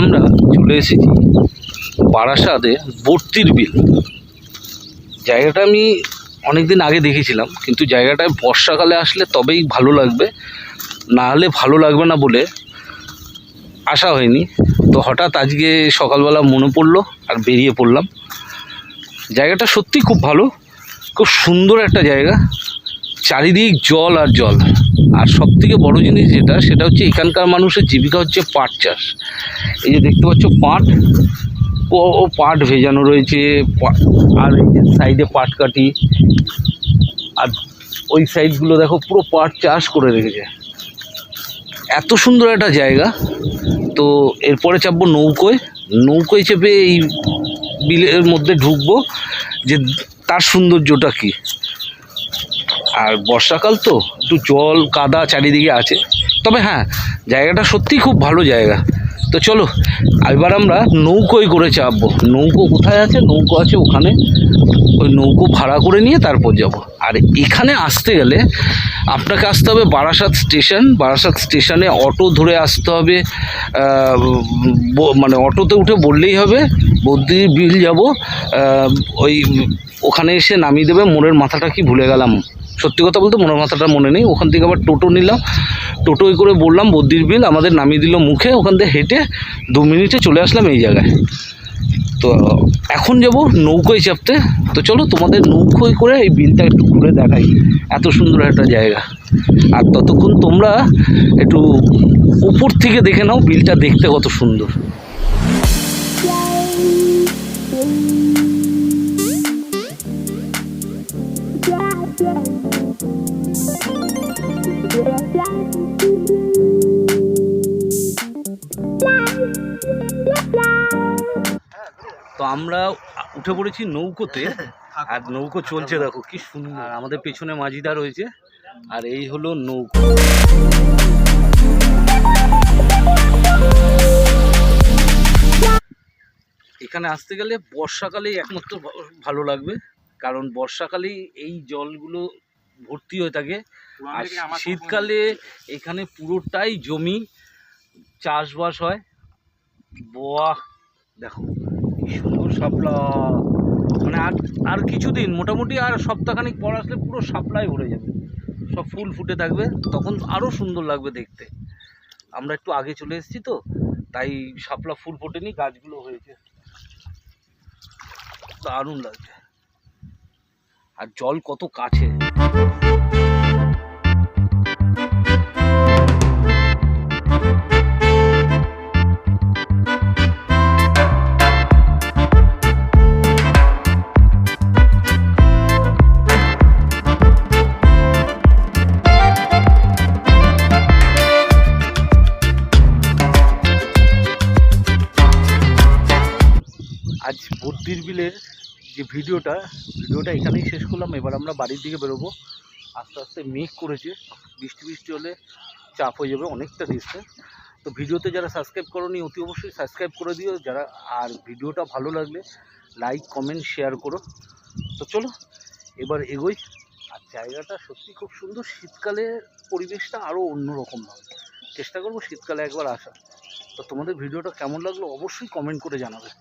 আমরা চলে এসেছি বারাসাতে বর্তির বিল। জায়গাটা আমি অনেকদিন আগে দেখেছিলাম, কিন্তু জায়গাটায় বর্ষাকালে আসলে তবেই ভালো লাগবে, না হলে ভালো লাগবে না বলে আসা হয়নি। তো হঠাৎ আজকে সকালবেলা মনে পড়লো আর বেরিয়ে পড়লাম। জায়গাটা সত্যি খুব ভালো, খুব সুন্দর একটা জায়গা, চারিদিক জল আর জল। আর সবথেকে বড় জিনিস সেটা হচ্ছে এখানকার মানুষের জীবিকা হচ্ছে পাট চাষ। এই যে দেখতে পাচ্ছ পাট, ও পাট ভেজানো রয়েছে, আর এই যে সাইডে পাট কাটি, আর ওই সাইডগুলো দেখো পুরো পাট চাষ করে রেখেছে। এত সুন্দর একটা জায়গা। তো এরপরে চাপবো নৌকোয় চেপে এই বিলের মধ্যে ঢুকবো, যে তার সৌন্দর্যটা কী। আর বর্ষাকাল তো একটু জল কাদা চারিদিকে আছে, তবে হ্যাঁ জায়গাটা সত্যিই খুব ভালো জায়গা। তো চলো এবার আমরা নৌকোয় করে চাপবো। নৌকো কোথায় আছে? নৌকো আছে ওখানে, ওই নৌকো ভাড়া করে নিয়ে তারপর যাব। আর এখানে আসতে গেলে আপনাকে আসতে হবে বারাসাত স্টেশন। বারাসাত স্টেশনে অটো ধরে আসতে হবে, মানে অটোতে উঠে বললেই হবে বদ্রির বিল যাব। ওই ওখানে এসে নামিয়ে দেবে। মোড়ের মাথাটা কি ভুলে গেলাম, সত্যি কথা বলতে মোড়ের মাথাটা মনে নেই। ওখান থেকে আবার টোটো নিলাম, টোটোয় করে বললাম বদ্রির বিল, আমাদের নামিয়ে দিল মুখে। ওখান থেকে হেঁটে 2 মিনিটে চলে আসলাম এই জায়গায়। তো এখন যাব নৌকোয় চাপতে। তো চলো তোমাদের নৌকোয় করে এই বিলটা একটু ঘুরে দেখাই, এত সুন্দর একটা জায়গা। আর ততক্ষণ তোমরা একটু উপর থেকে দেখে নাও বিলটা দেখতে কত সুন্দর। তো আমরা উঠে পড়েছি নৌকোতে, আর নৌকো চলছে দেখো কি সুন্দর। আর আমাদের পেছনে মাঝিদা রয়েছে, আর এই হলো নৌকো। এখানে আসতে গেলে বর্ষাকালেই একমাত্র ভালো লাগবে, কারণ বর্ষাকালেই এই জলগুলো ভর্তি হয়ে থাকে। আর শীতকালে এখানে পুরোটাই জমি, চাষবাস হয়। বাহ দেখো কি সুন্দর শাপলা। মানে আর কিছুদিন, মোটামুটি আর সপ্তাহখানিক পর আসলে পুরো শাপলাই ভরে যাবে, সব ফুল ফুটে থাকবে, তখন আরও সুন্দর লাগবে দেখতে। আমরা একটু আগে চলে এসেছি তো, তাই শাপলা ফুল ফোটেনি, গাছগুলো হয়েছে, দারুণ লাগছে। আর জল কত কাছে। আজ বদ্রির বিলের যে ভিডিওটা এখানেই শেষ করলাম। এবার আমরা বাড়ির দিকে বেরোবো। আস্তে আস্তে মেঘ করেছে, বৃষ্টি হলে চাপ হয়ে যাবে অনেকটা ডিস্টেন্স। তো ভিডিওতে যারা সাবস্ক্রাইব করোনি অতি অবশ্যই সাবস্ক্রাইব করে দিও যারা। আর ভিডিওটা ভালো লাগলে লাইক কমেন্ট শেয়ার করো। তো চলো এবার এগোই। আর জায়গাটা সত্যি খুব সুন্দর। শীতকালে পরিবেশটা আরও অন্যরকম হবে, চেষ্টা করবো শীতকালে একবার আসা। তো তোমাদের ভিডিওটা কেমন লাগলো অবশ্যই কমেন্ট করে জানাবে।